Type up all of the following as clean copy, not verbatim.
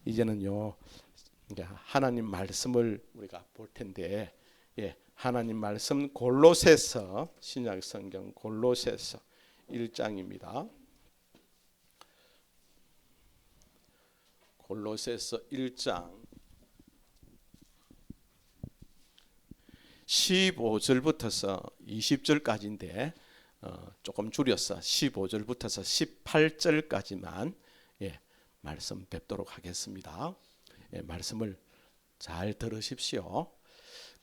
이제는요 이제 하나님 말씀을 우리가 볼 텐데, 하나님 말씀 골로새서, 신약 성경 골로새서 1장입니다. 골로새서 1장 15절부터서 20절까지인데 조금 줄여서 15절부터서 18절까지만 말씀 뵙도록 하겠습니다. 말씀을 잘 들으십시오.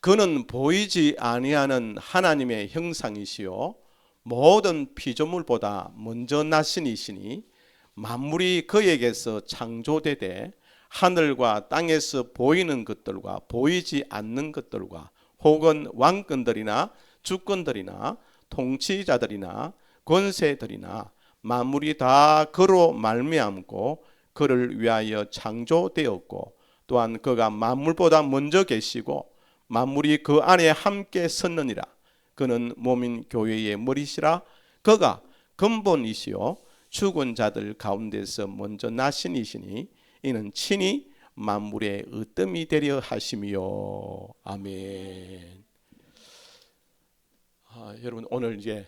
그는 보이지 아니하는 하나님의 형상이시요 모든 피조물보다 먼저 나신 이시니 만물이 그에게서 창조되되 하늘과 땅에서 보이는 것들과 보이지 않는 것들과 혹은 왕권들이나 주권들이나 통치자들이나 권세들이나 만물이 다 그로 말미암고 그를 위하여 창조되었고 또한 그가 만물보다 먼저 계시고 만물이 그 안에 함께 섰느니라. 그는 몸인 교회의 머리시라. 그가 근본이시요 죽은 자들 가운데서 먼저 나신 이시니 이는 친히 만물의 으뜸이 되려 하심이요. 아멘. 여러분 오늘 이제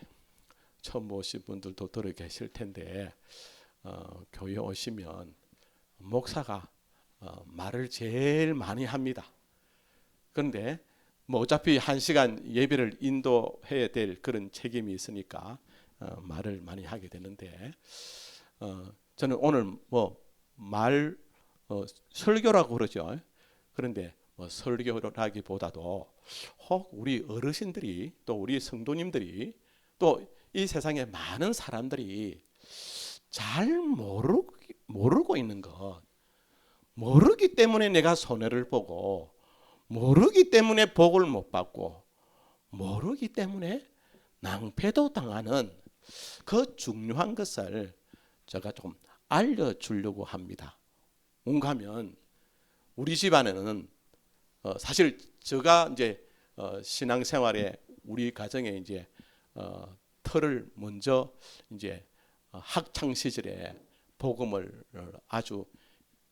처음 오신 분들도 들어 계실 텐데 교회 오시면 목사가 말을 제일 많이 합니다. 그런데 뭐 어차피 1시간 예배를 인도해야 될 그런 책임이 있으니까 말을 많이 하게 되는데 저는 오늘 설교라고 그러죠. 그런데 설교라기보다도 혹 우리 어르신들이 또 우리 성도님들이 또 이 세상에 많은 사람들이 잘 모르고 있는 것, 모르기 때문에 내가 손해를 보고, 모르기 때문에 복을 못 받고, 모르기 때문에 낭패도 당하는 그 중요한 것을 제가 좀 알려주려고 합니다. 뭔가 하면 우리 집안에는 사실 제가 이제 신앙생활에 우리 가정에 이제 틀을 먼저 이제 학창 시절에 복음을 아주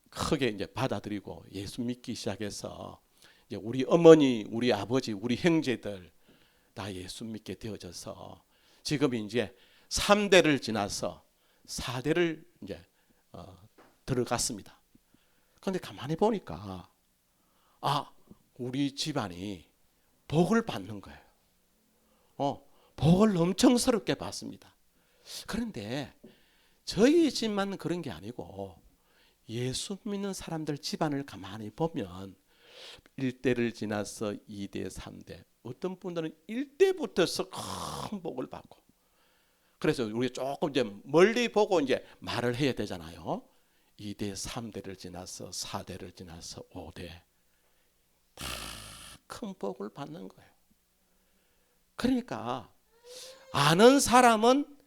크게 이제 받아들이고 예수 믿기 시작해서 이제 우리 어머니, 우리 아버지, 우리 형제들 다 예수 믿게 되어져서 지금 이제 3대를 지나서 4대를 이제 들어갔습니다. 그런데 가만히 보니까 우리 집안이 복을 받는 거예요. 복을 엄청스럽게 받습니다. 그런데 저희 집만 그런 게 아니고 예수 믿는 사람들 집안을 가만히 보면 1대를 지나서 2대, 3대, 어떤 분들은 1대부터서 큰 복을 받고, 그래서 우리 조금 이제 멀리 보고 이제 말을 해야 되잖아요. 2대, 3대를 지나서 4대를 지나서 5대 다 큰 복을 받는 거예요. 그러니까 아는 사람은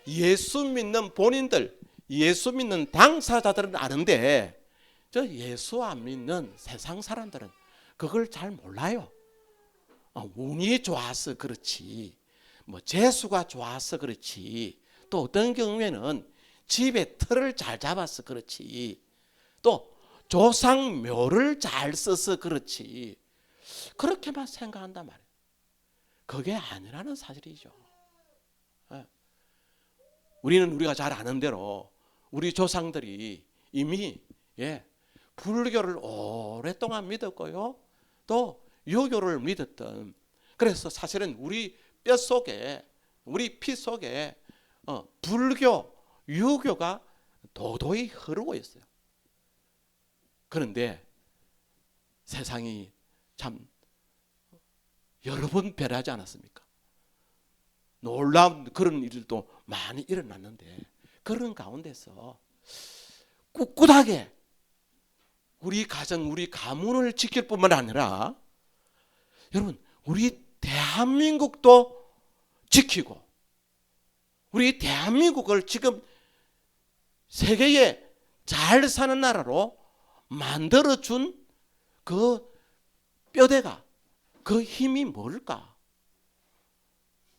예수 믿는 본인들, 예수 믿는 당사자들은 아는데 저 예수 안 믿는 세상 사람들은 그걸 잘 몰라요. 운이 좋아서 그렇지, 재수가 좋아서 그렇지, 또 어떤 경우에는 집에 틀을 잘 잡아서 그렇지, 또 조상묘를 잘 써서 그렇지, 그렇게만 생각한단 말이에요. 그게 아니라는 사실이죠. 우리가 잘 아는 대로 우리 조상들이 이미 불교를 오랫동안 믿었고요, 또 유교를 믿었던, 그래서 사실은 우리 뼈 속에, 우리 피 속에 불교, 유교가 도도히 흐르고 있어요. 그런데 세상이 참 여러 번 변하지 않았습니까? 놀라운 그런 일들도 많이 일어났는데, 그런 가운데서 꿋꿋하게 우리 가정, 우리 가문을 지킬 뿐만 아니라 여러분 우리 대한민국도 지키고, 우리 대한민국을 지금 세계에 잘 사는 나라로 만들어준 그 뼈대가, 그 힘이 뭘까?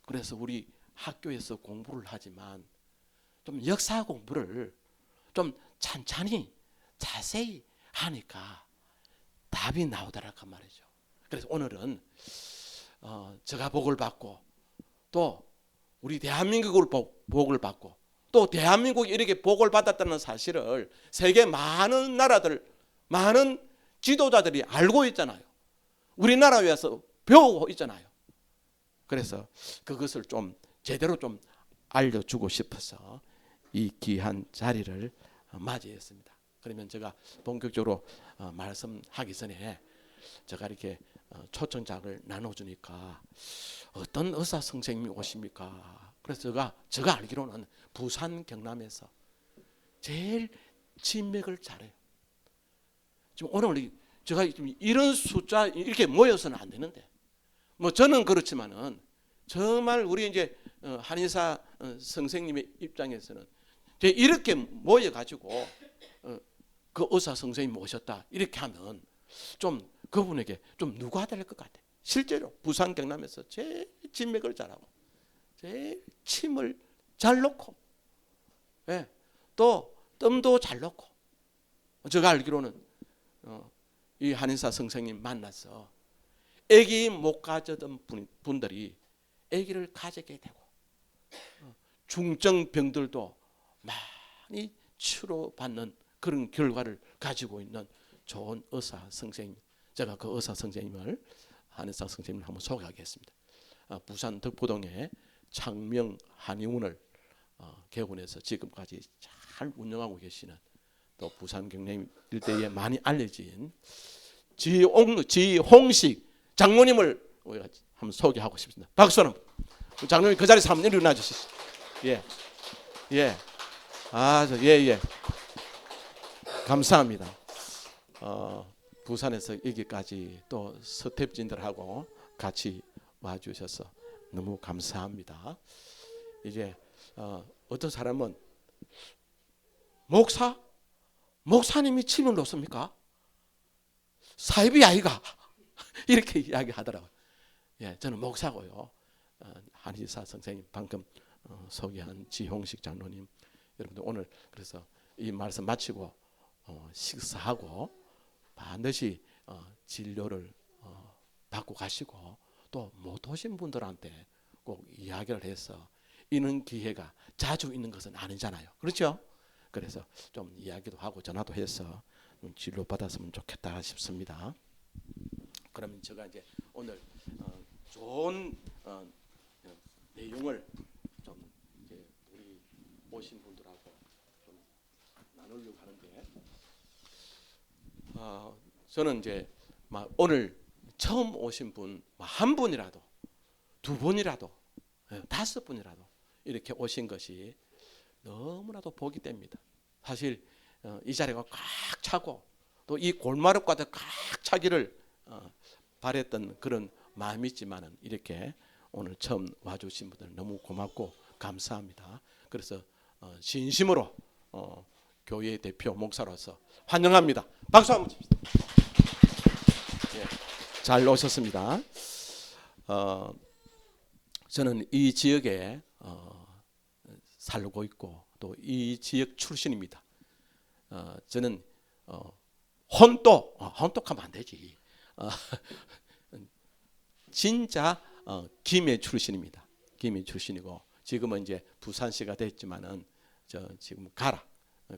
그래서 우리 학교에서 공부를 하지만 좀 역사 공부를 좀 찬찬히 자세히 하니까 답이 나오더라 그 말이죠. 그래서 오늘은 제가 복을 받고 또 우리 대한민국을 복을 받고 또 대한민국이 이렇게 복을 받았다는 사실을 세계 많은 나라들, 많은 지도자들이 알고 있잖아요. 우리나라에 와서 배우고 있잖아요. 그래서 그것을 좀 제대로 좀 알려주고 싶어서 이 귀한 자리를 맞이했습니다. 그러면 제가 본격적으로 말씀하기 전에 제가 이렇게 초청장을 나눠주니까 어떤 의사 선생님이 오십니까? 그래서 제가 알기로는 부산 경남에서 제일 진맥을 잘해요. 지금 오늘 제가 이런 숫자 이렇게 모여서는 안 되는데, 뭐 저는 그렇지만은 정말 우리 이제 한의사 선생님의 입장에서는 이렇게 모여가지고 그 의사 선생님 오셨다 이렇게 하면 좀 그분에게 좀 누가 될 것 같아. 실제로 부산 경남에서 제일 진맥을 잘하고 제일 침을 잘 놓고, 예, 또 뜸도 잘 놓고. 제가 알기로는 이 한의사 선생님 만나서 아기 못 가졌던 분들이 아기를 가지게 되고 중증병들도 많이 치료받는 그런 결과를 가지고 있는 좋은 의사 선생님. 제가 그 의사 선생님을 한의사 선생님을 한번 소개하겠습니다. 부산 덕포동에 창명 한의원을 개원해서 지금까지 잘 운영하고 계시는 또 부산 경남 일대에 많이 알려진 지홍식 장모님을 우리가 한번 소개하고 싶습니다. 박수 한번. 장모님 그 자리에서 한번 일어나 주시죠. 예, 예, 예. 감사합니다. 부산에서 여기까지 또 서탭진들하고 같이 와주셔서 너무 감사합니다. 이제 어떤 사람은 목사님이 침을 놓습니까? 사이비 아이가 이렇게 이야기하더라고요. 예, 저는 목사고요. 한의사 선생님 방금 소개한 지홍식 장로님, 여러분들 오늘 그래서 이 말씀 마치고 식사하고 반드시 진료를 받고 가시고 또 못 오신 분들한테 꼭 이야기를 해서 있는 기회가 자주 있는 것은 아니잖아요. 그렇죠? 그래서 좀 이야기도 하고 전화도 해서 진료 받았으면 좋겠다 싶습니다. 그러면 제가 이제 오늘 좋은 내용을 좀 이제 우리 오신 분들하고 좀 나누려고 하는데, 저는 이제 오늘 처음 오신 분 한 분이라도 두 분이라도 다섯 분이라도 이렇게 오신 것이 너무나도 복이 됩니다. 사실 이 자리가 꽉 차고 또 이 골마루가도 꽉 차기를 바랬던 그런 마음이 있지만은 이렇게 오늘 처음 와주신 분들 너무 고맙고 감사합니다. 그래서 진심으로 교회 대표 목사로서 환영합니다. 박수 한번 칩시다. 예, 잘 오셨습니다. 저는 이 지역에 살고 있고 또 이 지역 출신입니다. 저는 혼똑하면 안 되지. 진짜 김해 출신입니다. 김해 출신이고 지금은 이제 부산시가 됐지만은 지금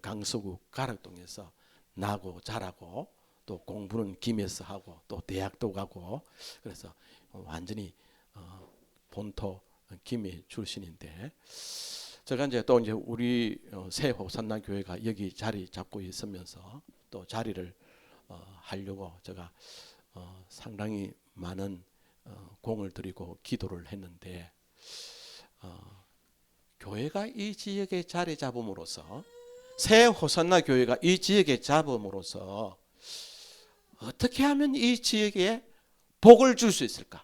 강서구 가락동에서 나고 자라고 또 공부는 김해에서 하고 또 대학도 가고 그래서 완전히 본토 김해 출신인데, 제가 이제 또 우리 새 호산나 교회가 여기 자리 잡고 있으면서 또 자리를 하려고 제가 상당히 많은 공을 들이고 기도를 했는데, 교회가 이 지역에 자리 잡음으로써 새 호산나 교회가 이 지역에 잡음으로써 어떻게 하면 이 지역에 복을 줄 수 있을까?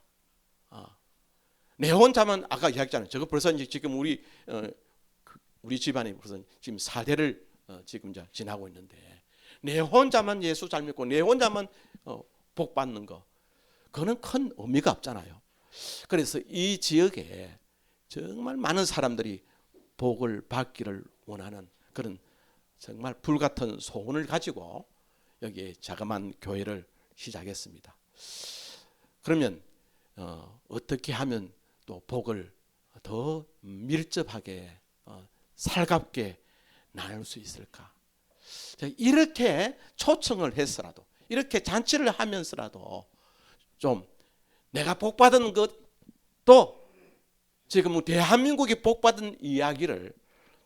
내 혼자만 아까 이야기했잖아요. 저거 벌써 이제 지금 우리 집안이 벌써 지금 4대를 지금 이제 지나고 있는데 내 혼자만 예수 잘 믿고 내 혼자만 복 받는 거, 그거는 큰 의미가 없잖아요. 그래서 이 지역에 정말 많은 사람들이 복을 받기를 원하는 그런 정말 불같은 소원을 가지고 여기 자그마한 교회를 시작했습니다. 그러면 어떻게 하면 또 복을 더 밀접하게 살갑게 나눌 수 있을까? 이렇게 초청을 해서라도, 이렇게 잔치를 하면서라도 좀 내가 복받은 것도 지금 대한민국이 복받은 이야기를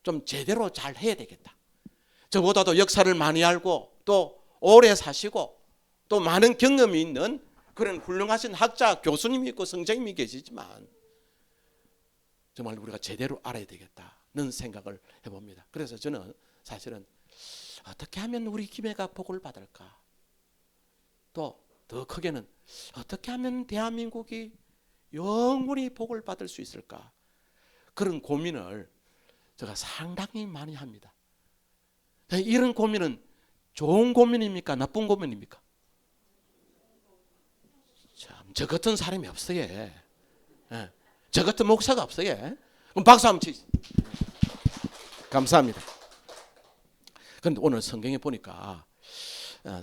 좀 제대로 잘 해야 되겠다. 저보다도 역사를 많이 알고 또 오래 사시고 또 많은 경험이 있는 그런 훌륭하신 학자, 교수님이 있고 선생님이 계시지만 정말 우리가 제대로 알아야 되겠다는 생각을 해봅니다. 그래서 저는 사실은 어떻게 하면 우리 김해가 복을 받을까? 또 더 크게는 어떻게 하면 대한민국이 영원히 복을 받을 수 있을까? 그런 고민을 제가 상당히 많이 합니다. 이런 고민은 좋은 고민입니까? 나쁜 고민입니까? 참, 저 같은 사람이 없어요. 예. 저 같은 목사가 없어요. 그럼 박수 한번 치세요. 감사합니다. 그런데 오늘 성경에 보니까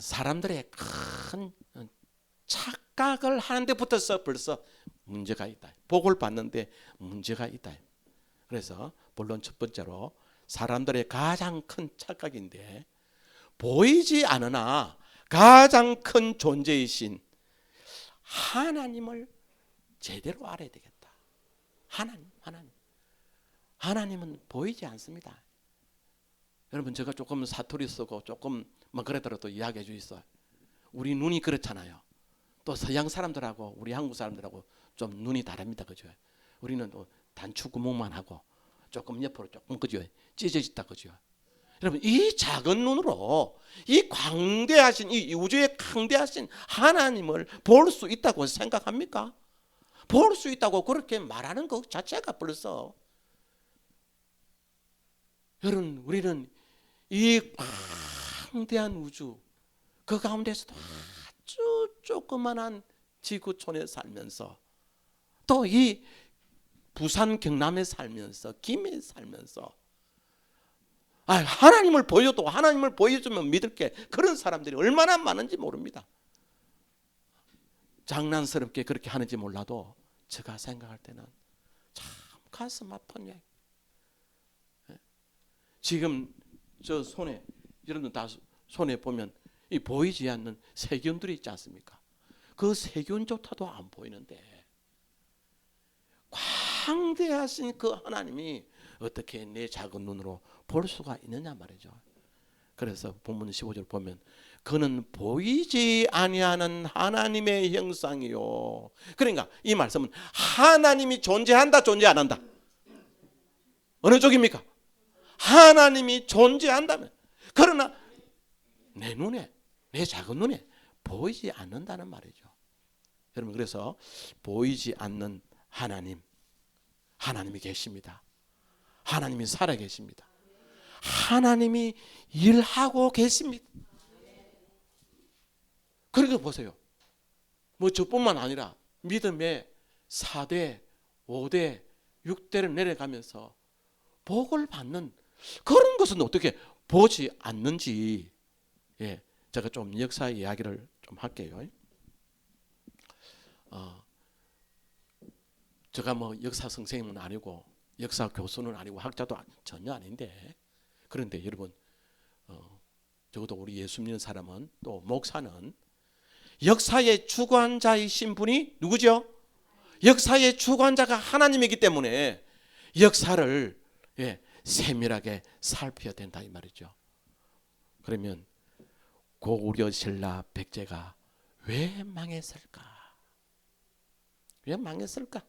사람들의 큰 착각을 하는 데부터 벌써 문제가 있다. 복을 받는데 문제가 있다. 그래서 본론 첫 번째로 사람들의 가장 큰 착각인데, 보이지 않으나 가장 큰 존재이신 하나님을 제대로 알아야 되겠다. 하나님은 보이지 않습니다. 여러분, 제가 조금 사투리 쓰고 조금 뭐 그러더라도 이야기해 주있어요. 우리 눈이 그렇잖아요. 또 서양 사람들하고 우리 한국 사람들하고 좀 눈이 다릅니다. 그죠? 우리는 단추 구멍만 하고 조금 옆으로 조금 그죠? 찢어졌다. 그죠? 여러분, 이 작은 눈으로 이 광대하신, 이 우주의 강대하신 하나님을 볼 수 있다고 생각합니까? 볼 수 있다고 그렇게 말하는 것 자체가 벌써, 여러분, 우리는 이 광대한 우주 그 가운데서도 아주 조그만한 지구촌에 살면서, 또 이 부산 경남에 살면서, 김해에 살면서 하나님을 보여도, 하나님을 보여주면 믿을 게, 그런 사람들이 얼마나 많은지 모릅니다. 장난스럽게 그렇게 하는지 몰라도 제가 생각할 때는 참 가슴 아픈 얘기. 지금 저 손에, 여러분 다 손에 보면 이 보이지 않는 세균들이 있지 않습니까? 그 세균조차도 안 보이는데 광대하신 그 하나님이 어떻게 내 작은 눈으로 볼 수가 있느냐 말이죠. 그래서 본문 15절 보면 그는 보이지 아니하는 하나님의 형상이요. 그러니까 이 말씀은 하나님이 존재한다, 존재 안 한다? 어느 쪽입니까? 하나님이 존재한다면, 그러나 내 눈에, 내 작은 눈에 보이지 않는다는 말이죠. 여러분, 그래서 보이지 않는 하나님이 계십니다. 하나님이 살아 계십니다. 하나님이 일하고 계십니다. 그러니까 보세요. 뭐 저뿐만 아니라 믿음의 4대, 5대, 6대를 내려가면서 복을 받는 그런 것은 어떻게 보지 않는지, 제가 좀 역사 이야기를 좀 할게요. 제가 뭐 역사 선생님은 아니고 역사 교수는 아니고 학자도 전혀 아닌데, 그런데 여러분, 적어도 우리 예수 믿는 사람은, 또 목사는 역사의 주관자이신 분이 누구죠? 역사의 주관자가 하나님이기 때문에 역사를 세밀하게 살펴야 된다 이 말이죠. 그러면 고구려 신라 백제가 왜 망했을까? 왜 망했을까?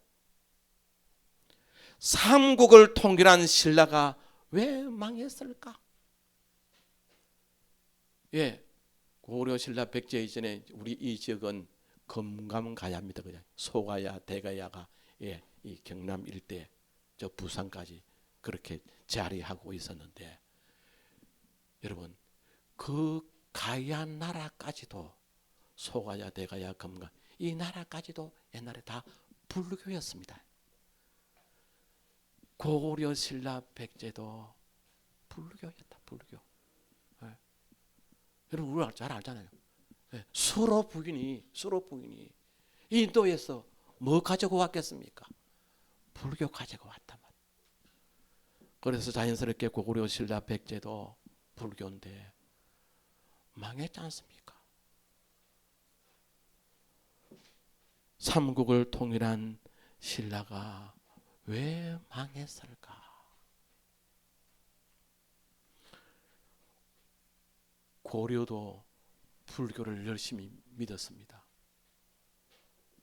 삼국을 통일한 신라가 왜 망했을까? 고구려 신라 백제 이전에 우리 이 지역은 금감가야입니다. 그냥 소가야, 대가야가 이 경남 일대, 저 부산까지 그렇게 자리하고 있었는데, 여러분, 그 가야 나라까지도, 소가야, 대가야, 금감, 이 나라까지도 옛날에 다 불교였습니다. 고구려 신라 백제도 불교였다. 불교. 여러분 우리가 잘 알잖아요. 수로 부인이 인도에서 뭐 가지고 왔겠습니까? 불교 가지고 왔단 말이에요. 그래서 자연스럽게 고구려 신라 백제도 불교인데 망했지 않습니까? 삼국을 통일한 신라가 왜 망했을까? 고려도 불교를 열심히 믿었습니다.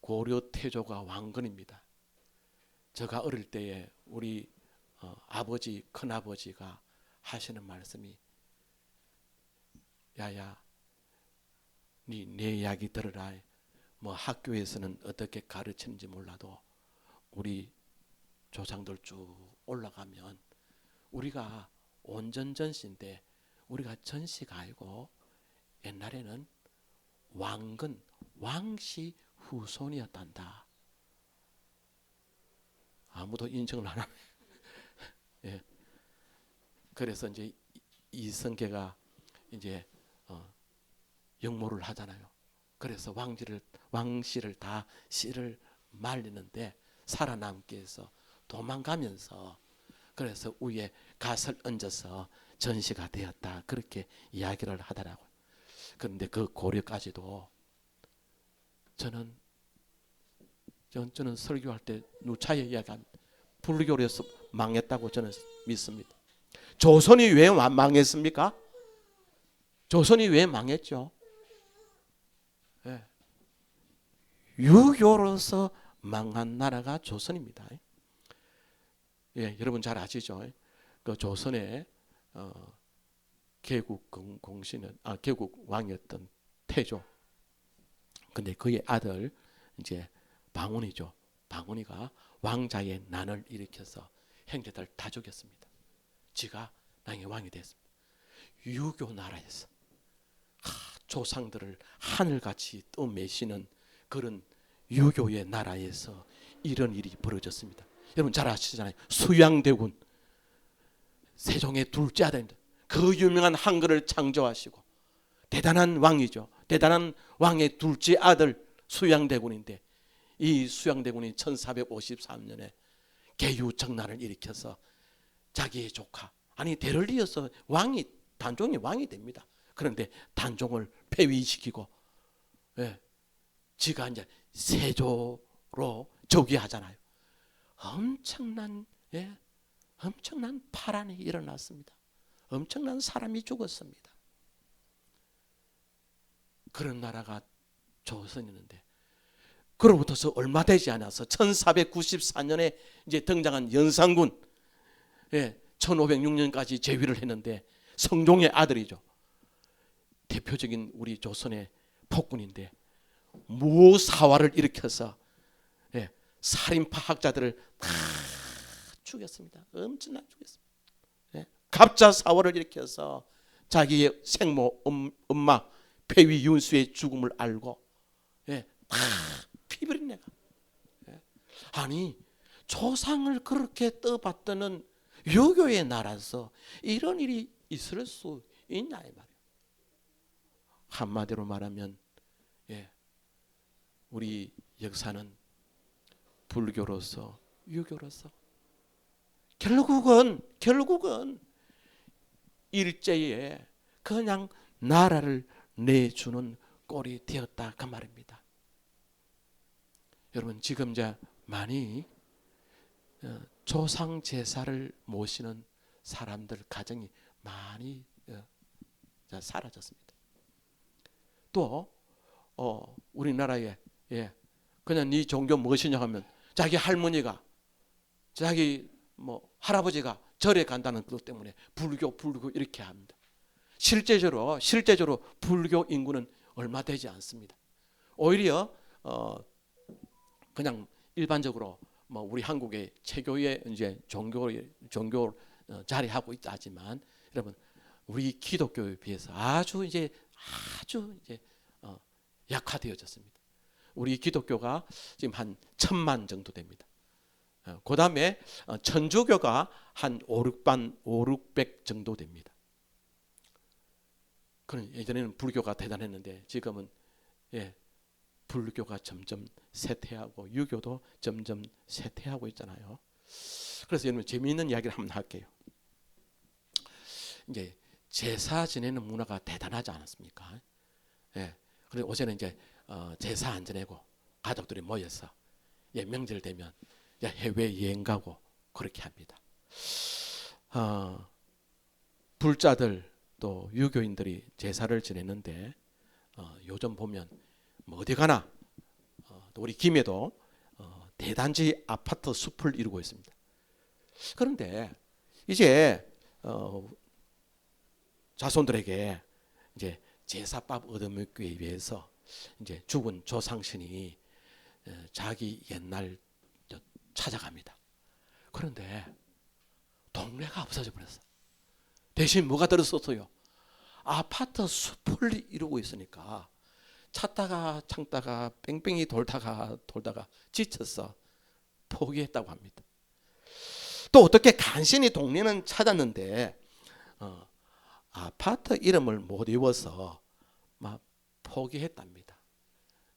고려 태조가 왕건입니다. 제가 어릴 때에 우리 아버지, 큰아버지가 하시는 말씀이 야야, 내 이야기 들으라. 뭐 학교에서는 어떻게 가르치는지 몰라도 우리 조상들 쭉 올라가면 우리가 온전전시인데 우리가 전시가 아니고 옛날에는 왕건, 왕씨 후손이었단다. 아무도 인정을 안 하네. 예. 그래서 이제 이성계가 이제 역모를 하잖아요. 그래서 왕씨를 다 씨를 말리는데 살아남기 위해서 도망가면서 그래서 위에 갓을 얹어서 전시가 되었다. 그렇게 이야기를 하더라고요. 그런데 그 고려까지도 저는 설교할 때 누차에 이야기합니다. 불교에서 망했다고 저는 믿습니다. 조선이 왜 망했습니까? 조선이 왜 망했죠? 예. 유교로서 망한 나라가 조선입니다. 예, 여러분 잘 아시죠? 그 조선의 개국 공신은 개국 왕이었던 태조. 근데 그의 아들 이제 방훈이죠. 방훈이가 왕자의 난을 일으켜서 형제들 다 죽였습니다. 지가 나의 왕이 됐습니다. 유교 나라에서 조상들을 하늘같이 떠매시는 그런 유교의 나라에서 이런 일이 벌어졌습니다. 여러분 잘 아시잖아요. 수양대군 세종의 둘째 아들입니다. 그 유명한 한글을 창조하시고 대단한 왕이죠. 대단한 왕의 둘째 아들 수양대군인데 이 수양대군이 1453년에 개유정난을 일으켜서 자기의 조카 대를 이어서 단종이 왕이 됩니다. 그런데 단종을 폐위시키고 지가 이제 세조로 즉위하잖아요. 엄청난 파란이 일어났습니다. 엄청난 사람이 죽었습니다. 그런 나라가 조선이었는데 그로부터서 얼마 되지 않아서 1494년에 이제 등장한 연산군 1506년까지 재위를 했는데 성종의 아들이죠. 대표적인 우리 조선의 폭군인데 무사화를 일으켜서 살인파 학자들을 다 죽였습니다. 엄청나게 죽였습니다. 갑자사화를 일으켜서 자기의 생모 엄마 폐위 윤수의 죽음을 알고 다 피버린 내가. 조상을 그렇게 떠받드는 유교의 나라에서 이런 일이 있을 수 있냐 이 말이에요. 한마디로 말하면 우리 역사는 불교로서 유교로서 결국은 일제에 그냥 나라를 내주는 꼴이 되었다 그 말입니다. 여러분 지금 이제 많이 조상 제사를 모시는 사람들 가정이 많이 사라졌습니다. 또 우리나라에 그냥 네 종교 무엇이냐 하면 자기 할머니가 자기 할아버지가 절에 간다는 것 때문에 불교 이렇게 합니다. 실제적으로 불교 인구는 얼마 되지 않습니다. 오히려 그냥 일반적으로 우리 한국의 체교의 이제 종교 자리하고 있다 하지만 여러분 우리 기독교에 비해서 아주 이제 약화되어졌습니다. 우리 기독교가 지금 한 1000만 정도 됩니다. 그 다음에 천주교가 한 500 정도 됩니다. 그런 예전에는 불교가 대단했는데 지금은 예, 불교가 점점 쇠퇴하고 유교도 점점 쇠퇴하고 있잖아요. 그래서 여러분 재미있는 이야기를 한번 할게요. 이제 제사 지내는 문화가 대단하지 않았습니까? 예. 그래서 요새는 이제 제사 안 지내고 가족들이 모여서 예, 명절 되면 해외 여행 가고 그렇게 합니다. 불자들 또 유교인들이 제사를 지내는데 요즘 보면 뭐 어디 가나 또 우리 김해도 대단지 아파트 숲을 이루고 있습니다. 그런데 이제 자손들에게 이제 제사밥 얻어먹기 위해서 이제 죽은 조상신이 자기 옛날 찾아갑니다. 그런데 동네가 없어져 버렸어. 대신 뭐가 들었었어요? 아파트 숲을 이루고 있으니까 찾다가 찾다가 뺑뺑이 돌다가 지쳐서 포기했다고 합니다. 또 어떻게 간신히 동네는 찾았는데 아파트 이름을 못 외워서 막 포기했답니다.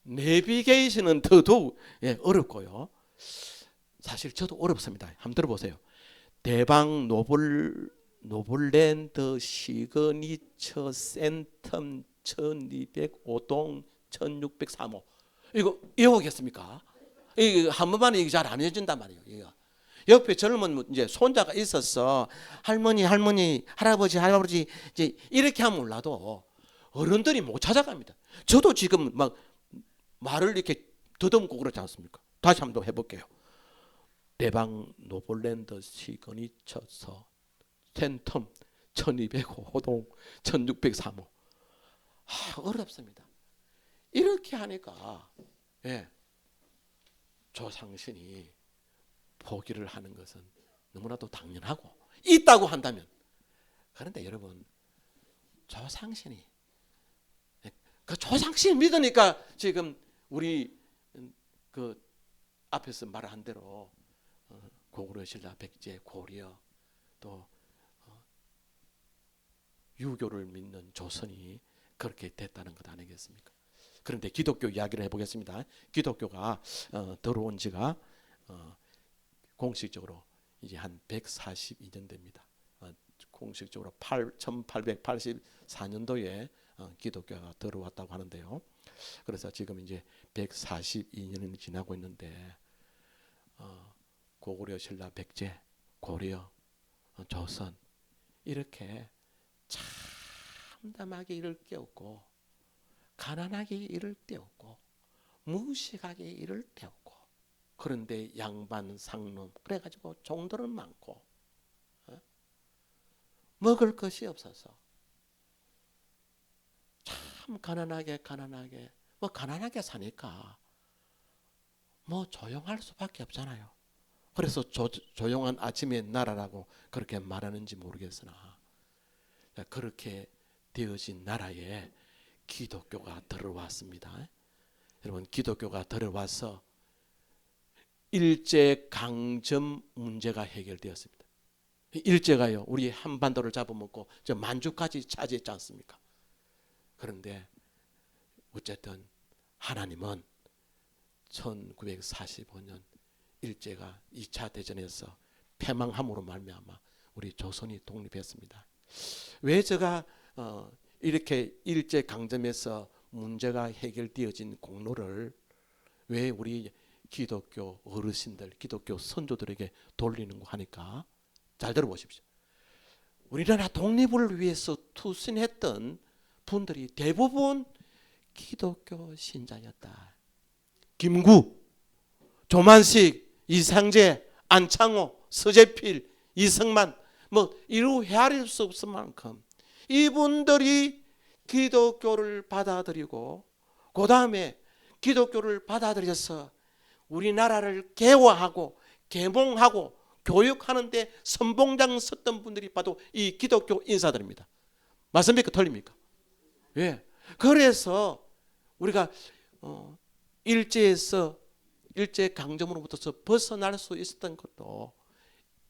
내비게이션은 더더욱 어렵고요. 사실 저도 어렵습니다. 한번 들어보세요. 대방 노블랜드 시그니처 센텀 1205동 1603호. 이거 외우겠습니까? 이거 한 번만 이게 잘 안 해준단 말이에요. 이거. 옆에 젊은 이제 손자가 있어서 할머니, 할아버지 이제 이렇게 하면 몰라도 어른들이 못 찾아갑니다. 저도 지금 막 말을 이렇게 더듬고 그러지 않습니까? 다시 한번 해볼게요. 대방 노블랜드 시그니처서 센텀 1205동 1603호. 어렵습니다. 이렇게 하니까 조상신이 포기를 하는 것은 너무나도 당연하고 있다고 한다면, 그런데 여러분 조상신이 그 조상신 믿으니까 지금 우리 그 앞에서 말한 대로 고구려 신라 백제 고려 또 유교를 믿는 조선이 그렇게 됐다는 것 아니겠습니까? 그런데 기독교 이야기를 해보겠습니다. 기독교가 들어온 지가 공식적으로 이제 한 142년 됩니다. 공식적으로 1884년도에 기독교가 들어왔다고 하는데요. 그래서 지금 이제 142년이 지나고 있는데 고구려 신라 백제 고려 조선 이렇게 참담하게 이를 게 없고 가난하게 이를 데 없고 무식하게 이를 데 없고, 그런데 양반 상놈 그래가지고 종들은 많고 먹을 것이 없어서 참 가난하게 뭐 가난하게 사니까 뭐 조용할 수밖에 없잖아요. 그래서 조용한 아침의 나라라고 그렇게 말하는지 모르겠으나 그렇게 되어진 나라에 기독교가 들어왔습니다. 여러분 기독교가 들어와서 일제강점 문제가 해결되었습니다. 일제가요 우리 한반도를 잡아먹고 저 만주까지 차지했지 않습니까? 그런데 어쨌든 하나님은 1945년 일제가 2차 대전에서 패망함으로 말미암아 우리 조선이 독립했습니다. 왜 제가 이렇게 일제 강점에서 문제가 해결되어진 공로를 왜 우리 기독교 어르신들, 기독교 선조들에게 돌리는고 하니까 잘 들어보십시오. 우리나라 독립을 위해서 투신했던 분들이 대부분 기독교 신자였다. 김구, 조만식, 이상재, 안창호, 서재필, 이승만 뭐 이루 헤아릴 수 없을 만큼 이분들이 기독교를 받아들이고 그 다음에 기독교를 받아들여서 우리나라를 개화하고 계몽하고 교육하는데 선봉장 섰던 분들이 봐도 이 기독교 인사들입니다. 맞습니까? 틀립니까? 예. 그래서 우리가 일제 강점으로부터 벗어날 수 있었던 것도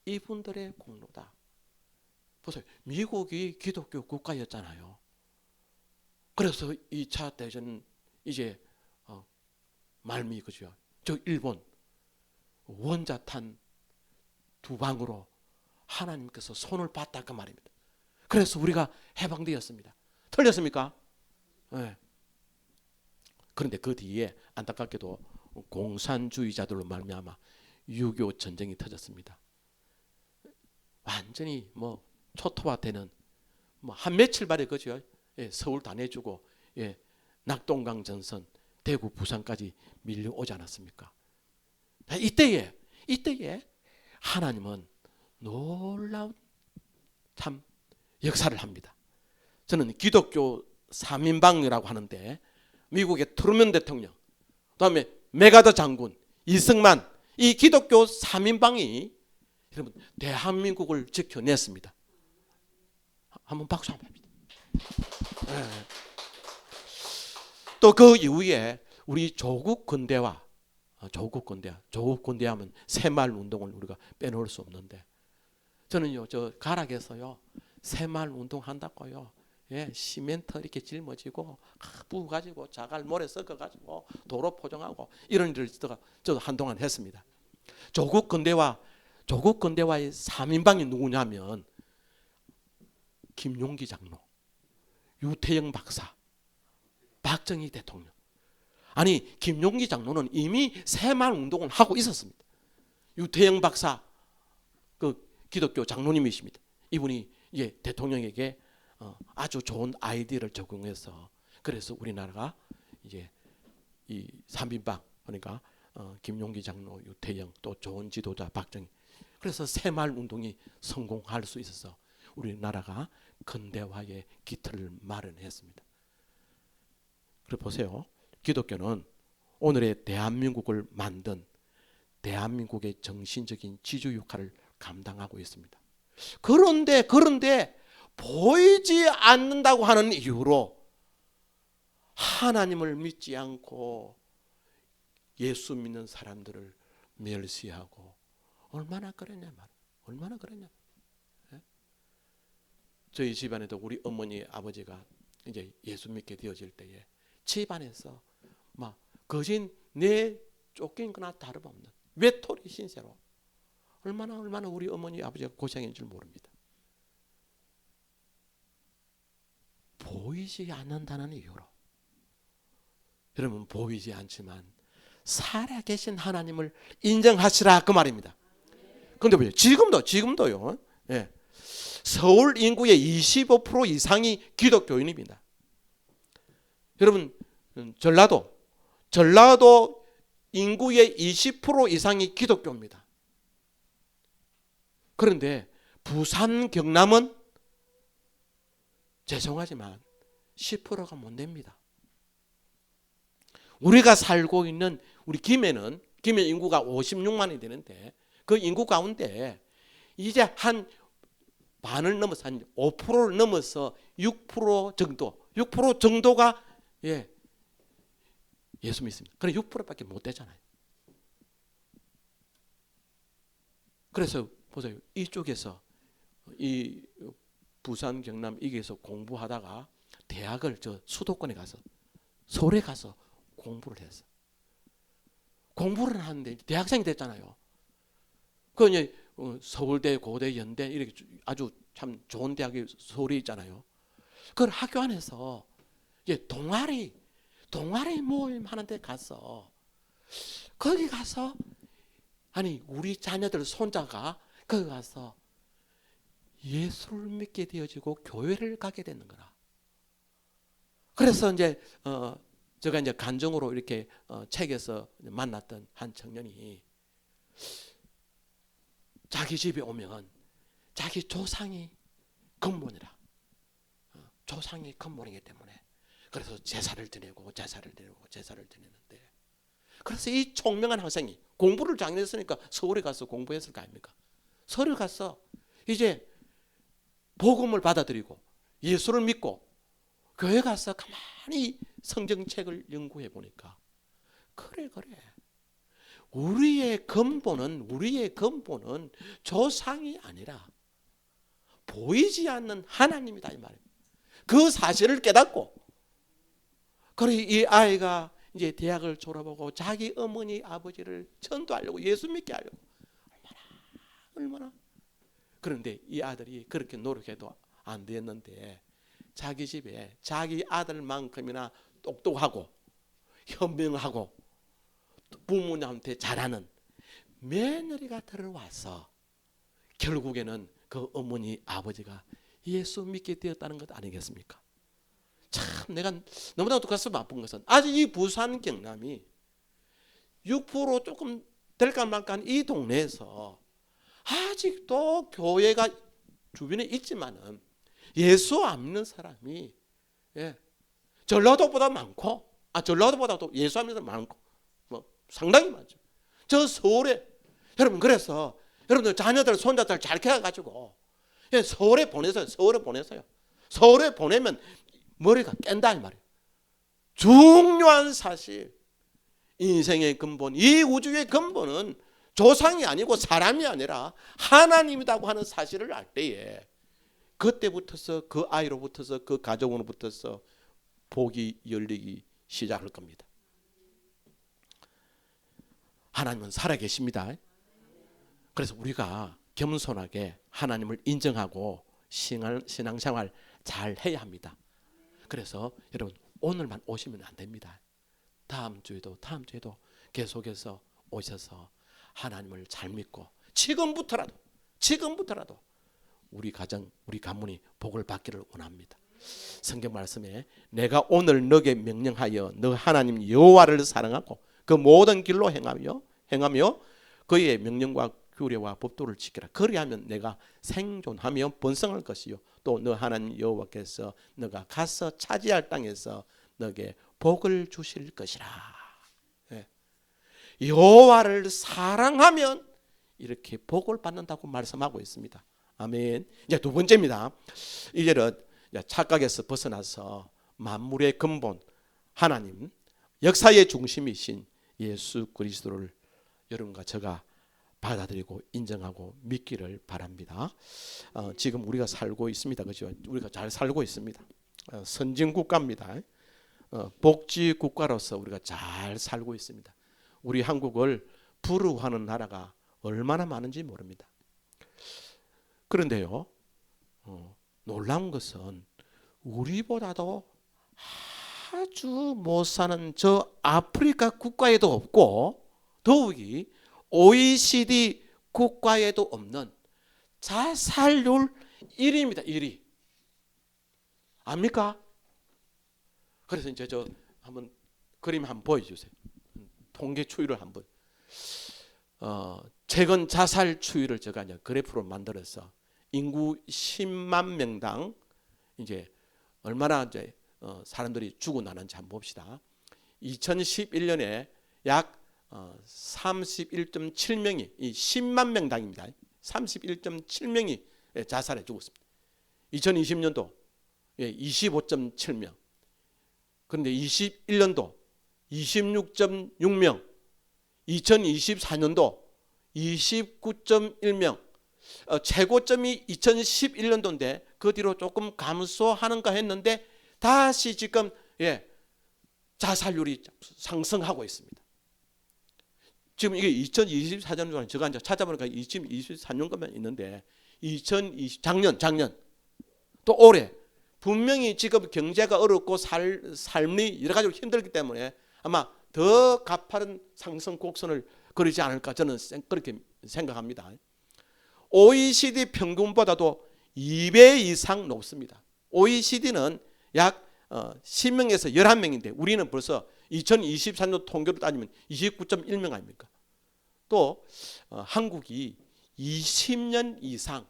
이분들의 공로다. 보세요. 미국이 기독교 국가였잖아요. 그래서 2차 대전 이제 말미 그죠. 저 일본 원자탄 2방으로 하나님께서 손을 빻다 그 말입니다. 그래서 우리가 해방되었습니다. 틀렸습니까? 네. 그런데 그 뒤에 안타깝게도 공산주의자들로 말미암아 6.25 전쟁이 터졌습니다. 완전히 뭐 초토화되는 뭐 한 며칠 만에 그죠. 예, 서울 다 내주고 예, 낙동강 전선 대구 부산까지 밀려오지 않았습니까? 이때에 하나님은 놀라운 참 역사를 합니다. 저는 기독교 3인방이라고 하는데 미국의 트루먼 대통령, 그다음에 메가더 장군, 이승만, 이 기독교 3인방이 여러분 대한민국을 지켜냈습니다. 한번 박수 한번 합니다. 네. 또 그 이후에 우리 조국 근대화 하면 새마을 운동을 우리가 빼놓을 수 없는데 저는요 저 가락에서요 새마을 운동 한다고요. 예, 시멘트 이렇게 짊어지고 부가지고 자갈 모래 섞어가지고 도로 포장하고 이런 일을 저도 한동안 했습니다. 조국 근대화의 3인방이 누구냐면 김용기 장로, 유태영 박사, 박정희 대통령. 아니 김용기 장로는 이미 새마을 운동을 하고 있었습니다. 유태영 박사 그 기독교 장로님이십니다. 이분이 이제 대통령에게 아주 좋은 아이디어를 적용해서 그래서 우리나라가 이제 이 3인방 그러니까 김용기 장로, 유태영 또 좋은 지도자 박정희 그래서 새마을 운동이 성공할 수 있어서 우리나라가 근대화의 기틀을 마련했습니다. 그래 보세요. 기독교는 오늘의 대한민국을 만든 대한민국의 정신적인 지주 역할을 감당하고 있습니다. 그런데 보이지 않는다고 하는 이유로 하나님을 믿지 않고 예수 믿는 사람들을 멸시하고 얼마나 그러냐 말이에요. 얼마나 그러냐. 예? 저희 집안에도 우리 어머니 아버지가 이제 예수 믿게 되어질 때에 집안에서 막 거진 내 쫓긴 거나 다름없는 외톨이 신세로 얼마나 우리 어머니 아버지가 고생인 줄 모릅니다. 보이지 않는다는 이유로 여러분 보이지 않지만 살아계신 하나님을 인정하시라 그 말입니다. 그런데 보세요. 지금도요. 예. 서울 인구의 25% 이상이 기독교인입니다. 여러분 전라도 인구의 20% 이상이 기독교입니다. 그런데 부산 경남은 죄송하지만 10%가 못 됩니다. 우리가 살고 있는 우리 김해는 인구가 56만이 되는데 그 인구 가운데 이제 한 반을 넘어서 한 5%를 넘어서 6% 정도가 예수 믿습니다. 그래 6%밖에 못 되잖아요. 그래서 보세요. 이쪽에서 이 부산 경남 이게서 공부하다가 대학을 저 수도권에 가서 서울에 가서 공부를 했어. 공부를 하는데 대학생이 됐잖아요. 그 이제 서울대, 고대, 연대 이렇게 아주 참 좋은 대학이 서울에 있잖아요. 그 학교 안에서 이제 동아리 모임 하는데 가서 거기 가서 아니 우리 자녀들 손자가 거기 가서 예수를 믿게 되어지고 교회를 가게 되는 거라. 그래서 이제 제가 이제 간증으로 이렇게 책에서 만났던 한 청년이 자기 집에 오면 자기 조상이 건물이라. 조상이 건물이기 때문에 그래서 제사를 드리는데 그래서 이 총명한 학생이 공부를 잘했으니까 서울에 가서 공부했을 거 아닙니까? 서울에 가서 이제 복음을 받아들이고 예수를 믿고 교회 가서 가만히 성경책을 연구해 보니까 그래 우리의 근본은 조상이 아니라 보이지 않는 하나님이다 이 말입니다. 그 사실을 깨닫고 그리고 이 아이가 이제 대학을 졸업하고 자기 어머니 아버지를 전도하려고 예수 믿게 하려고 얼마나 그런데 이 아들이 그렇게 노력해도 안 됐는데 자기 집에 자기 아들만큼이나 똑똑하고 현명하고 부모님한테 잘하는 며느리가 들어와서 결국에는 그 어머니 아버지가 예수 믿게 되었다는 것 아니겠습니까? 참 내가 너무나도 가슴 아픈 것은 아직 이 부산 경남이 6% 조금 될까 말까한 이 동네에서 아직도 교회가 주변에 있지만은 예수 안 믿는 사람이 전라도보다 많고 전라도보다도 예수 안 믿는 사람 많고 뭐 상당히 많죠. 저 서울에 여러분 그래서 여러분들 자녀들 손자들 잘 키워가지고 서울에 보내세요. 서울에 보내면 머리가 깬다 이 말이에요. 중요한 사실 인생의 근본 이 우주의 근본은 조상이 아니고 사람이 아니라 하나님이라고 하는 사실을 알 때에 그때부터서 그 아이로부터서 그 가족으로부터서 복이 열리기 시작할 겁니다. 하나님은 살아계십니다. 그래서 우리가 겸손하게 하나님을 인정하고 신앙생활 잘 해야 합니다. 그래서 여러분 오늘만 오시면 안 됩니다. 다음 주에도 계속해서 오셔서 하나님을 잘 믿고 지금부터라도 우리 가정 우리 가문이 복을 받기를 원합니다. 성경 말씀에 내가 오늘 너에게 명령하여 너 하나님 여호와를 사랑하고 그 모든 길로 행하며 그의 명령과 규례와 법도를 지키라. 그리하면 내가 생존하며 번성할 것이요 또 너 하나님 여호와께서 너가 가서 차지할 땅에서 너에게 복을 주실 것이라. 여호와를 사랑하면 이렇게 복을 받는다고 말씀하고 있습니다. 아멘. 이제 두 번째입니다. 이제는 착각에서 벗어나서 만물의 근본 하나님 역사의 중심이신 예수 그리스도를 여러분과 제가 받아들이고 인정하고 믿기를 바랍니다. 지금 우리가 살고 있습니다. 그죠? 우리가 잘 살고 있습니다. 선진국가입니다. 복지국가로서 우리가 잘 살고 있습니다. 우리 한국을 부러워하는 나라가 얼마나 많은지 모릅니다. 그런데요, 놀라운 것은 우리보다도 아주 못 사는 저 아프리카 국가에도 없고 더욱이 OECD 국가에도 없는 자살률 1위입니다. 1위. 압니까? 그래서 이제 저 한번 그림 한번 보여주세요. 통계 추이를 한번. 최근 자살 추이를 제가 이제 그래프로 만들어서 인구 10만 명당 이제 얼마나 이제 사람들이 죽어나는지 한번 봅시다. 2011년에 약 31.7명이 이 10만 명당입니다. 31.7명이 자살해 죽었습니다. 2020년도 25.7명. 그런데 21년도 26.6명, 2024년도 29.1명, 최고점이 2011년도인데 그 뒤로 조금 감소하는가 했는데 다시 지금 자살률이 상승하고 있습니다. 지금 이게 2024년 제가 이제 찾아보니까 2024년 것만 있는데 작년 또 올해 분명히 지금 경제가 어렵고 삶이 여러 가지로 힘들기 때문에 아마 더 가파른 상승 곡선을 그리지 않을까 저는 그렇게 생각합니다. OECD 평균보다도 2배 이상 높습니다. OECD는 약 10명에서 11명인데 우리는 벌써 2024년 통계로 따지면 29.1명 아닙니까? 또 한국이 20년 이상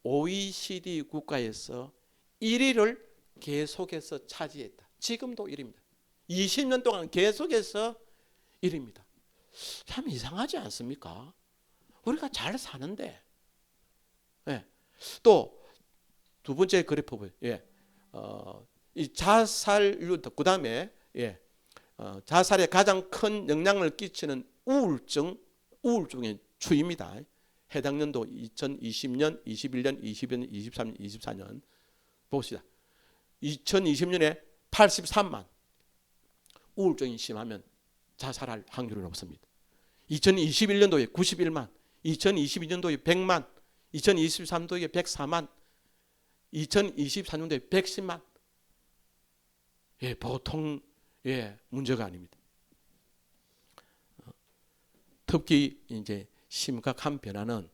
OECD 국가에서 1위를 계속해서 차지했다. 지금도 1위입니다. 20년 동안 계속해서 1위입니다. 참 이상하지 않습니까? 우리가 잘 사는데. 또 두 번째 그래프 보세요. 이 자살률 그다음에 자살에 가장 큰 영향을 끼치는 우울증의 추이입니다. 해당 년도 2020년, 21년, 22년, 23년, 24년 봅시다. 2020년에 83만, 우울증이 심하면 자살할 확률은 없습니다. 2021년도에 91만, 2022년도에 100만, 2023년도에 104만, 2024년도에 110만. 예, 보통 문제가 아닙니다. 특히 이제 심각한 변화는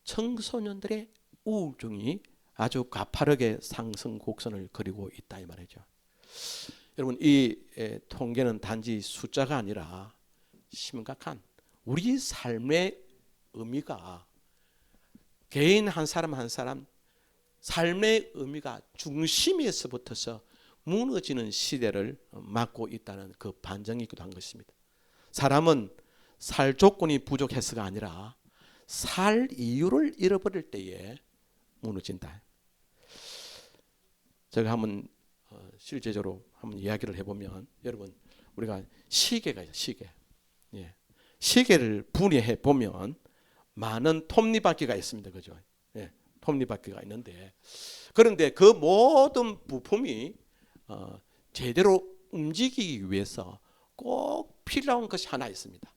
청소년들의 우울증이 아주 가파르게 상승 곡선을 그리고 있다 이 말이죠. 여러분, 이 통계는 단지 숫자가 아니라 심각한 우리 삶의 의미가, 개인 한 사람 한 사람 삶의 의미가 중심에서부터서 무너지는 시대를 맞고 있다는 그 반증이기도 한 것입니다. 사람은 살 조건이 부족해서가 아니라 살 이유를 잃어버릴 때에 무너진다. 제가 한번 실제적으로 한번 이야기를 해보면, 여러분, 우리가 시계가 있어요. 시계를 분해해 보면 많은 톱니바퀴가 있습니다. 그죠? 톱니바퀴가 있는데, 그런데 그 모든 부품이 제대로 움직이기 위해서 꼭 필요한 것이 하나 있습니다.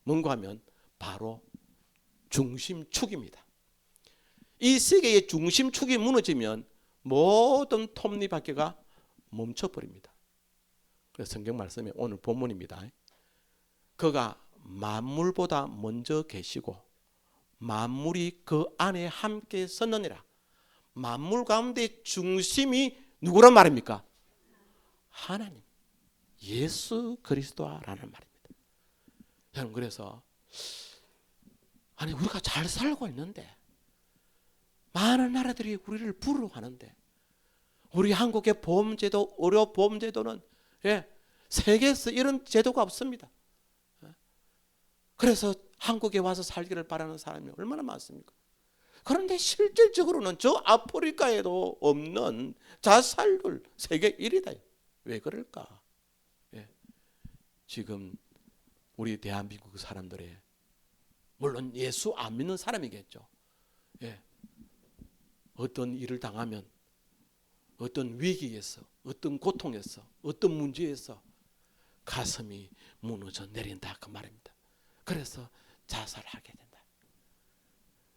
뭔가 하면 바로 중심축입니다. 이 시계의 중심축이 무너지면 모든 톱니바퀴가 멈춰버립니다. 그래서 성경 말씀이 오늘 본문입니다. 그가 만물보다 먼저 계시고 만물이 그 안에 함께 섰느니라. 만물 가운데 중심이 누구란 말입니까? 하나님, 예수 그리스도라는 말입니다. 여러분, 그래서 우리가 잘 살고 있는데 많은 나라들이 우리를 부러워하는데, 우리 한국의 보험제도, 의료보험제도는 세계에서 이런 제도가 없습니다. 그래서 한국에 와서 살기를 바라는 사람이 얼마나 많습니까? 그런데 실질적으로는 저 아프리카에도 없는 자살률 세계 1위다. 왜 그럴까? 지금 우리 대한민국 사람들의, 물론 예수 안 믿는 사람이겠죠. 어떤 일을 당하면, 어떤 위기에서, 어떤 고통에서, 어떤 문제에서 가슴이 무너져 내린다 그 말입니다. 그래서 자살하게 된다.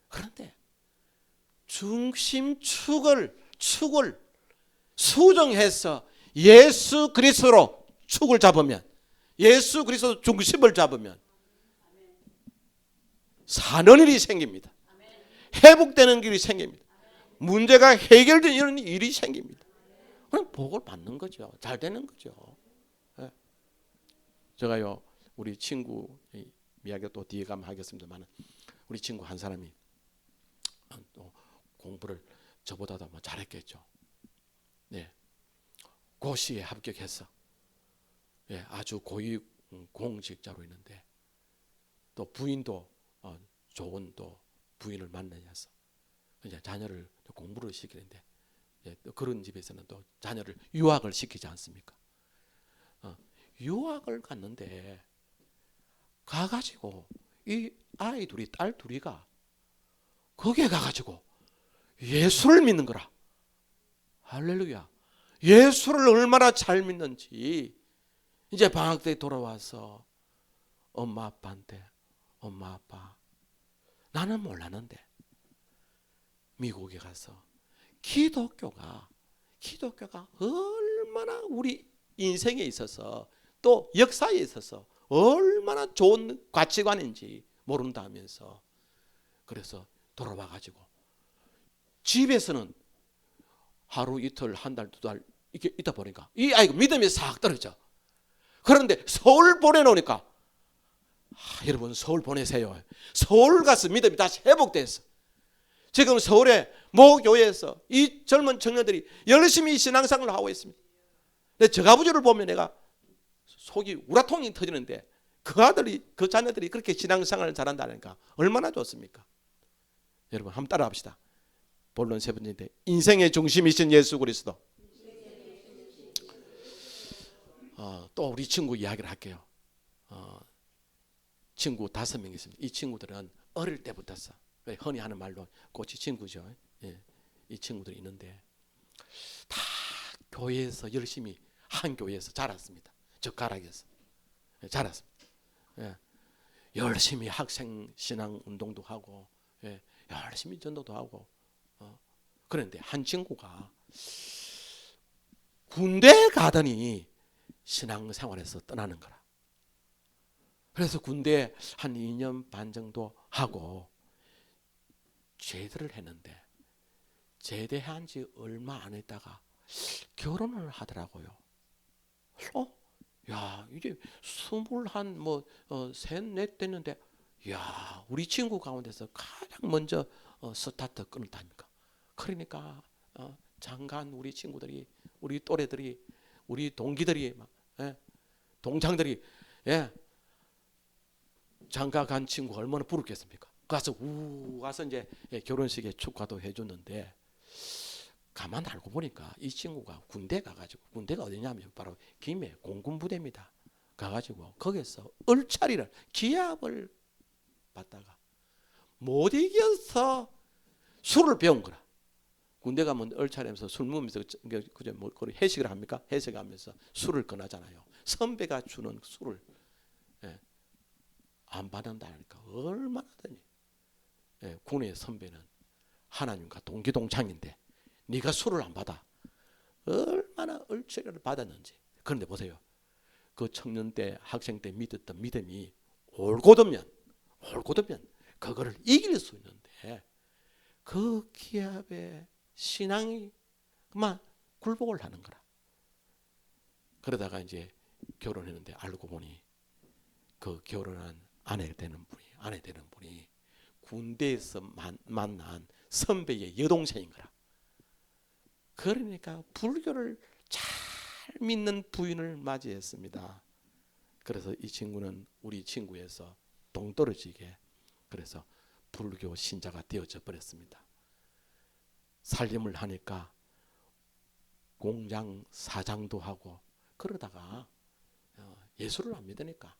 그런데 중심축을 수정해서 예수 그리스도로 축을 잡으면, 예수 그리스도 중심을 잡으면 사는 일이 생깁니다. 회복되는 길이 생깁니다. 문제가 해결되는 일이 생깁니다. 그럼 복을 받는 거죠. 잘 되는 거죠. 제가요, 우리 친구 이야기 또 뒤에 가면 하겠습니다만, 우리 친구 한 사람이 또 공부를 저보다도 뭐 잘했겠죠. 고시에 합격해서 아주 고위 공직자로 있는데, 또 부인도 좋은 또 부인을 만나서 이제 자녀를 공부를 시키는데, 또 그런 집에서는 또 자녀를 유학을 시키지 않습니까? 유학을 갔는데 가가지고 이 아이 둘이, 딸 둘이가 거기에 가가지고 예수를 믿는 거라. 할렐루야. 예수를 얼마나 잘 믿는지 이제 방학 때 돌아와서 엄마 아빠한테, 엄마 아빠, 나는 몰랐는데 미국에 가서 기독교가 얼마나 우리 인생에 있어서 또 역사에 있어서 얼마나 좋은 가치관인지 모른다 하면서, 그래서 돌아와 가지고 집에서는 하루 이틀 한 달 두 달 이렇게 있다 보니까 이 아이가 믿음이 싹 떨어져. 그런데 서울 보내놓으니까, 여러분 서울 보내세요. 서울 가서 믿음이 다시 회복됐어. 지금 서울의 모 교회에서 이 젊은 청년들이 열심히 신앙생활을 하고 있습니다. 근데 저 아버지를 보면 내가 속이 우라통이 터지는데, 그 아들이, 그 자녀들이 그렇게 신앙생활을 잘한다니까 얼마나 좋습니까? 여러분 한번 따라합시다. 본론 세 번째인데, 인생의 중심이신 예수 그리스도. 또 우리 친구 이야기를 할게요. 친구 5명 있습니다. 이 친구들은 어릴 때부터서, 흔히 하는 말로 꽃이 친구죠. 이 친구들이 있는데 다 교회에서 열심히 한 교회에서 자랐습니다. 젓가락에서 자랐습니다. 예. 열심히 학생 신앙 운동도 하고, 예. 열심히 전도도 하고. 그런데 한 친구가 군대 가더니 신앙생활에서 떠나는 거라. 그래서 군대 한 2년 반 정도 하고 제대를 했는데, 제대한 지 얼마 안 했다가 결혼을 하더라고요. 야, 이제 23, 4 됐는데, 야, 우리 친구 가운데서 가장 먼저 스타트 끊었다니까. 그러니까 장간 우리 친구들이, 우리 또래들이, 우리 동기들이 막, 예, 동창들이, 예, 장가 간 친구가 얼마나 부럽겠습니까? 가서 이제 결혼식에 축하도 해줬는데, 가만 알고 보니까 이 친구가 군대 가가지고, 군대가 어디냐면 바로 김해 공군부대입니다. 가가지고 거기서 얼차리를, 기합을 받다가 못 이겨서 술을 배운 거라. 군대 가면 얼차리하면서 술 먹으면서 그저 뭐 회식을 합니까? 회식하면서 술을 권하잖아요. 선배가 주는 술을, 예, 안 받는다니까 얼마나 되니. 예, 군의 선배는 하나님과 동기동창인데 네가 술을 안 받아, 얼마나 얼추를 받았는지. 그런데 보세요, 그 청년 때, 학생 때 믿었던 믿음이 올곧으면 그거를 이길 수 있는데, 그 기합에 신앙이 그만 굴복을 하는 거라. 그러다가 이제 결혼했는데 알고 보니 그 결혼한 아내 되는 분이 군대에서 만난 선배의 여동생인 거라. 그러니까 불교를 잘 믿는 부인을 맞이했습니다. 그래서 이 친구는 우리 친구에서 동떨어지게, 그래서 불교 신자가 되어져 버렸습니다. 살림을 하니까 공장 사장도 하고, 그러다가 예수를 안 믿으니까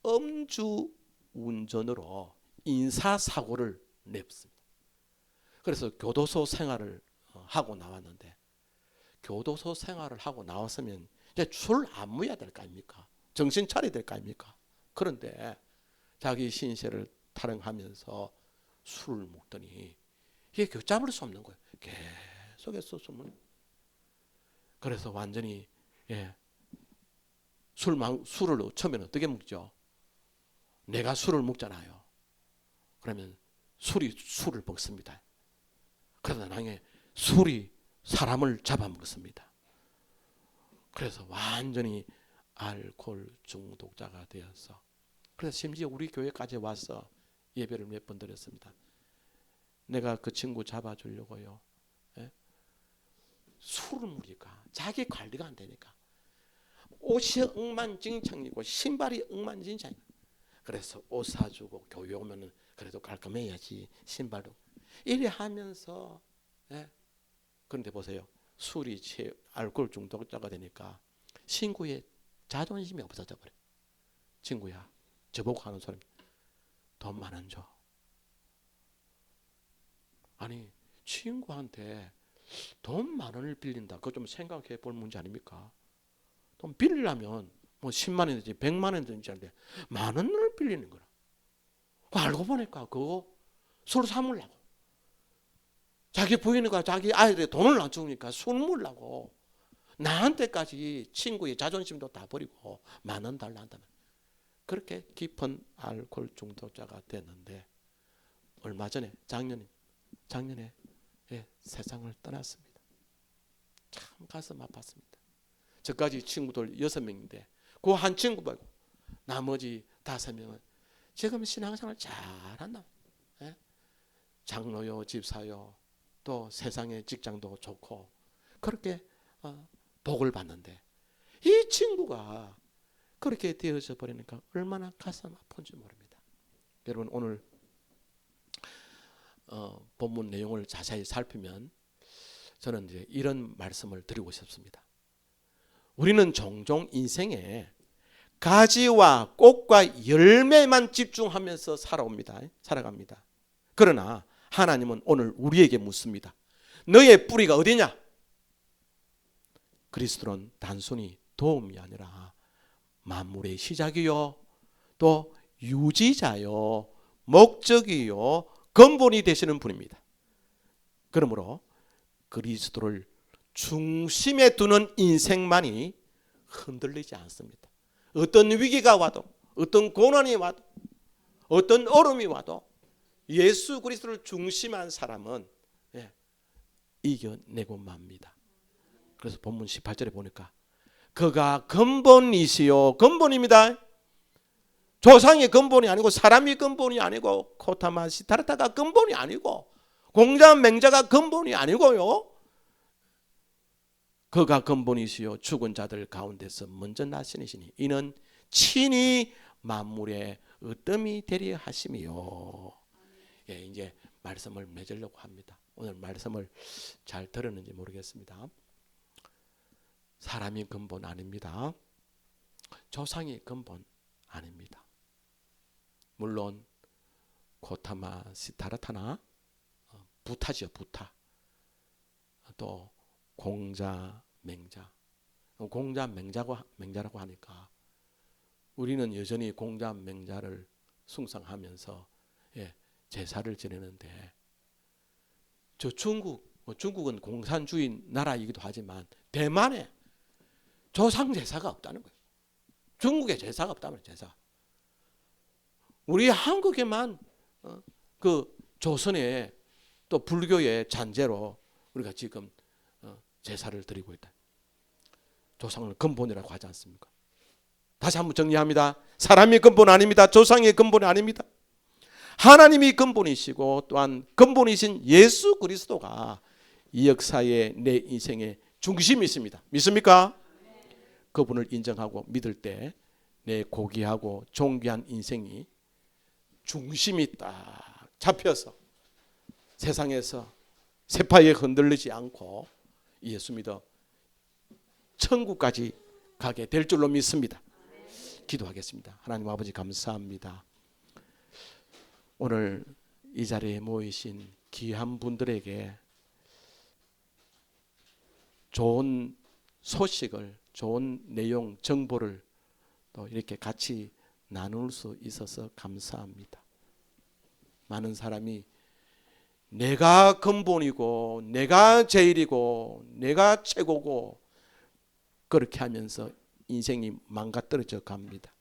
음주 운전으로 인사사고를 냈습니다. 그래서 교도소 생활을 하고 나왔는데, 교도소 생활을 하고 나왔으면 이제 술 안 먹어야 될 거 아닙니까? 정신 차려야 될 거 아닙니까? 그런데 자기 신세를 타령하면서 술을 먹더니 이게 걷잡을 수 없는 거예요. 계속해서 술을. 그래서 완전히, 예, 술을 처음에는 어떻게 먹죠? 내가 술을 먹잖아요. 그러면 술을 먹습니다. 그러다 나중에 술이 사람을 잡아먹습니다. 그래서 완전히 알코올 중독자가 되어서, 그래서 심지어 우리 교회까지 와서 예배를 몇 번 드렸습니다. 내가 그 친구 잡아주려고요. 예? 술을 먹으니까 자기 관리가 안 되니까 옷이 엉망진창이고 신발이 엉망진창이고, 그래서 옷 사주고 교회 오면은 그래도 깔끔해야지 신발도, 이래 하면서, 예? 그런데 보세요, 술이 알코올 중독자가 되니까 친구의 자존심이 없어져 버려. 친구야, 저보고 하는 소리, 돈 10,000원 줘. 아니, 친구한테 돈 10,000원을 빌린다, 그거 좀 생각해 볼 문제 아닙니까? 돈 빌리려면 뭐 10만 원이든지 100만 원이든지 하는데 10,000원을 빌리는 거라. 알고 보니까 그거 술 사먹으려고, 자기 부인과 자기 아이들이 돈을 안 주니까 술 먹으려고 나한테까지 친구의 자존심도 다 버리고 10,000원 달라 한다면, 그렇게 깊은 알코올 중독자가 됐는데 얼마 전에 작년에 예, 세상을 떠났습니다. 참 가슴 아팠습니다. 저까지 친구들 6명인데 그 한 친구 말고 나머지 5명은 지금 신앙생활 잘한다. 예? 장로요, 집사요, 또 세상의 직장도 좋고 그렇게 복을 받는데, 이 친구가 그렇게 되어져 버리니까 얼마나 가슴 아픈지 모릅니다. 여러분, 오늘 본문 내용을 자세히 살피면 저는 이제 이런 말씀을 드리고 싶습니다. 우리는 종종 인생에 가지와 꽃과 열매만 집중하면서 살아갑니다. 그러나 하나님은 오늘 우리에게 묻습니다. 너의 뿌리가 어디냐? 그리스도는 단순히 도움이 아니라 만물의 시작이요, 또 유지자요, 목적이요, 근본이 되시는 분입니다. 그러므로 그리스도를 중심에 두는 인생만이 흔들리지 않습니다. 어떤 위기가 와도, 어떤 고난이 와도, 어떤 어려움이 와도 예수 그리스도를 중심한 사람은 이겨내고 맙니다. 그래서 본문 18절에 보니까 그가 근본이시요, 근본입니다. 조상이 근본이 아니고, 사람이 근본이 아니고, 코타마 시타르타가 근본이 아니고, 공자 맹자가 근본이 아니고요, 그가 근본이시요 죽은 자들 가운데서 먼저 나시니시니 이는 친히 만물의 으뜸이 되려 하심이요. 이제 말씀을 맺으려고 합니다. 오늘 말씀을 잘 들었는지 모르겠습니다. 사람이 근본 아닙니다. 조상이 근본 아닙니다. 물론 고타마 시타르타나 부타지요, 부타. 또 공자 맹자. 공자 맹자라고 하니까 우리는 여전히 공자 맹자를 숭상하면서 제사를 지내는데, 저 중국은 공산주의 나라이기도 하지만 대만에 조상 제사가 없다는 거예요. 중국에 제사가 없다면 제사. 우리 한국에만 그 조선의 또 불교의 잔재로 우리가 지금 제사를 드리고 있다. 조상을 근본이라고 하지 않습니까? 다시 한번 정리합니다. 사람이 근본 아닙니다. 조상이 근본이 아닙니다. 하나님이 근본이시고 또한 근본이신 예수 그리스도가 이 역사의 내 인생의 중심이십니다. 믿습니까? 그분을 인정하고 믿을 때 내 고귀하고 존귀한 인생이 중심이 딱 잡혀서 세상에서 세파에 흔들리지 않고 예수 믿어 천국까지 가게 될 줄로 믿습니다. 기도하겠습니다. 하나님 아버지 감사합니다. 오늘 이 자리에 모이신 귀한 분들에게 좋은 소식을, 좋은 내용, 정보를 또 이렇게 같이 나눌 수 있어서 감사합니다. 많은 사람이 내가 근본이고, 내가 제일이고, 내가 최고고, 그렇게 하면서 인생이 망가뜨려져 갑니다.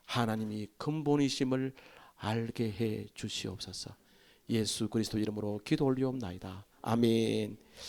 하나님이 근본이심을 알게 해 주시옵소서. 예수 그리스도 이름으로 기도 올리옵나이다. 아멘.